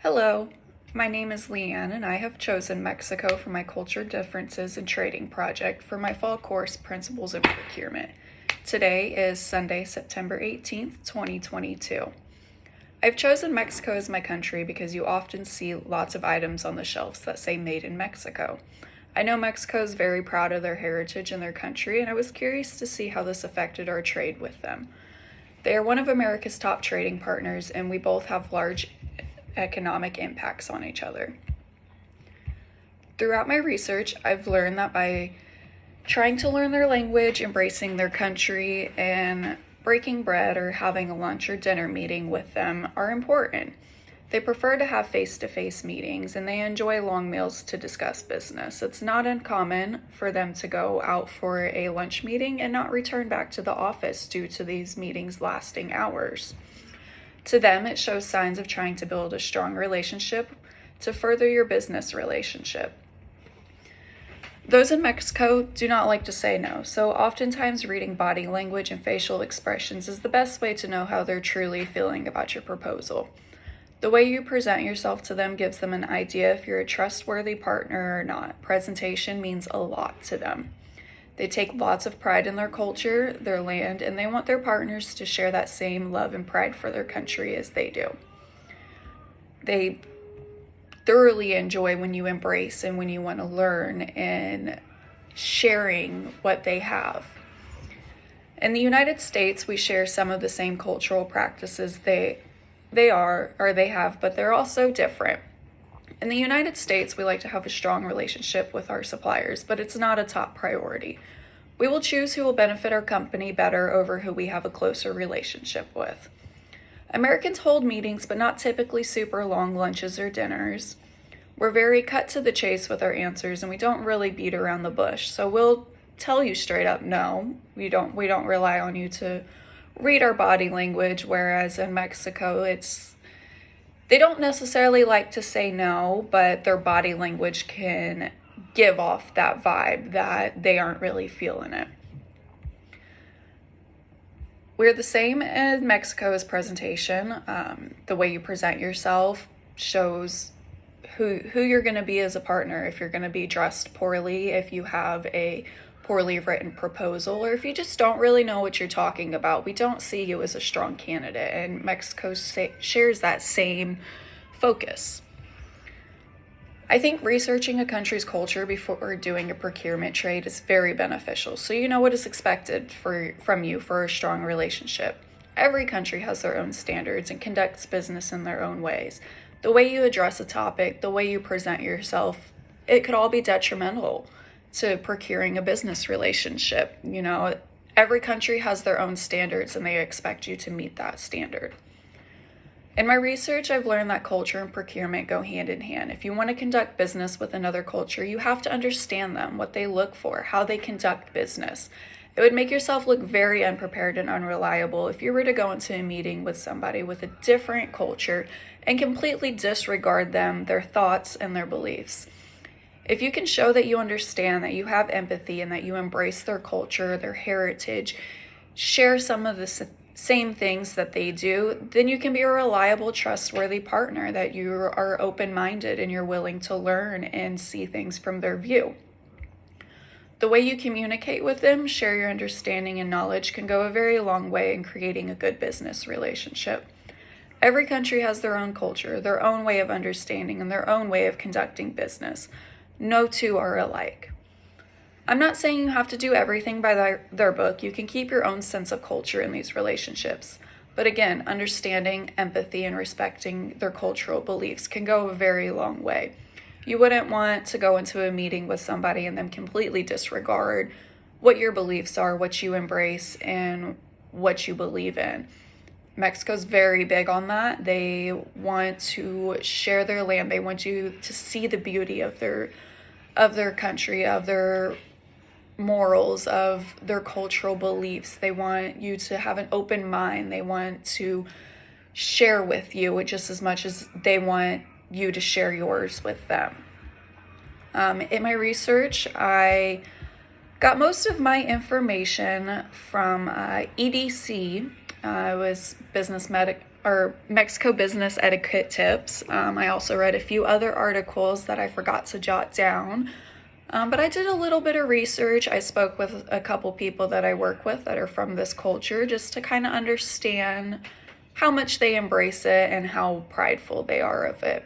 Hello, my name is Leanne, and I have chosen Mexico for my Culture Differences and Trading project for my fall course, Principles of Procurement. Today is Sunday, September 18th, 2022. I've chosen Mexico as my country because you often see lots of items on the shelves that say Made in Mexico. I know Mexico is very proud of their heritage and their country, and I was curious to see how this affected our trade with them. They are one of America's top trading partners, and we both have large economic impacts on each other. Throughout my research, I've learned that by trying to learn their language, embracing their country, and breaking bread or having a lunch or dinner meeting with them are important. They prefer to have face-to-face meetings, and they enjoy long meals to discuss business. It's not uncommon for them to go out for a lunch meeting and not return back to the office due to these meetings lasting hours. To them, it shows signs of trying to build a strong relationship to further your business relationship. Those in Mexico do not like to say no, so oftentimes reading body language and facial expressions is the best way to know how they're truly feeling about your proposal. The way you present yourself to them gives them an idea if you're a trustworthy partner or not. Presentation means a lot to them. They take lots of pride in their culture, their land, and they want their partners to share that same love and pride for their country as they do. They thoroughly enjoy when you embrace and when you want to learn and sharing what they have. In the United States, we share some of the same cultural practices they have, but they're also different. In the United States, we like to have a strong relationship with our suppliers, but it's not a top priority. We will choose who will benefit our company better over who we have a closer relationship with. Americans hold meetings, but not typically super long lunches or dinners. We're very cut to the chase with our answers, and we don't really beat around the bush. So we'll tell you straight up, no, we don't rely on you to read our body language, whereas in Mexico, they don't necessarily like to say no, but their body language can give off that vibe that they aren't really feeling it. We're the same in Mexico's presentation. The way you present yourself shows who you're going to be as a partner. If you're going to be dressed poorly, if you have a poorly written proposal, or if you just don't really know what you're talking about, we don't see you as a strong candidate, and Mexico shares that same focus. I think researching a country's culture before doing a procurement trade is very beneficial, so you know what is expected from you for a strong relationship. Every country has their own standards and conducts business in their own ways. The way you address a topic, the way you present yourself, it could all be detrimental to procuring a business relationship. You know, every country has their own standards and they expect you to meet that standard. In my research, I've learned that culture and procurement go hand in hand. If you want to conduct business with another culture, you have to understand them, what they look for, how they conduct business. It would make yourself look very unprepared and unreliable if you were to go into a meeting with somebody with a different culture and completely disregard them, their thoughts, and their beliefs. If you can show that you understand, that you have empathy, and that you embrace their culture, their heritage, share some of the same things that they do, then you can be a reliable, trustworthy partner, that you are open-minded and you're willing to learn and see things from their view. The way you communicate with them, share your understanding and knowledge can go a very long way in creating a good business relationship. Every country has their own culture, their own way of understanding, and their own way of conducting business. No two are alike. I'm not saying you have to do everything by their book. You can keep your own sense of culture in these relationships. But again, understanding, empathy, and respecting their cultural beliefs can go a very long way. You wouldn't want to go into a meeting with somebody and then completely disregard what your beliefs are, what you embrace, and what you believe in. Mexico's very big on that. They want to share their land. They want you to see the beauty of their country, of their morals, of their cultural beliefs. They want you to have an open mind. They want to share with you just as much as they want you to share yours with them. In my research, I got most of my information from EDC. It was Business or Mexico business etiquette tips. I also read a few other articles that I forgot to jot down. But I did a little bit of research. I spoke with a couple people that I work with that are from this culture just to kind of understand how much they embrace it and how prideful they are of it.